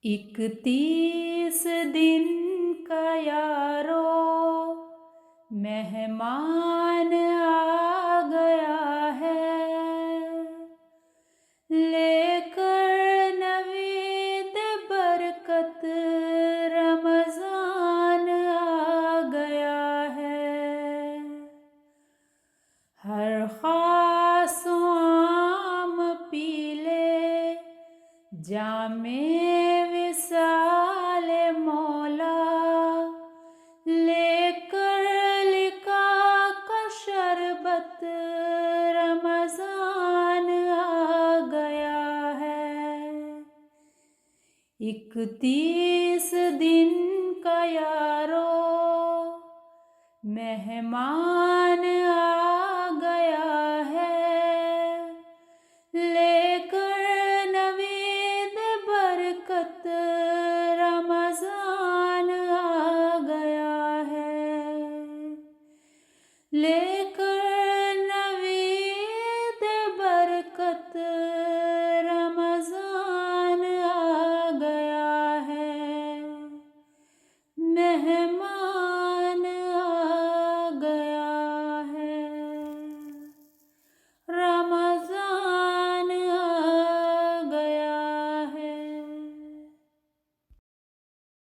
31 दिन का यारो मेहमान आ गया है, लेकर नवीद बरकत रमजान आ गया है। हर खास आम पीले जामे विसाले मौला, लेकर लिका का शरबत रमजान आ गया है। 31 दिन का यारो मेहमान आ गया है, लेकर नवीद बरकत रमजान आ गया है।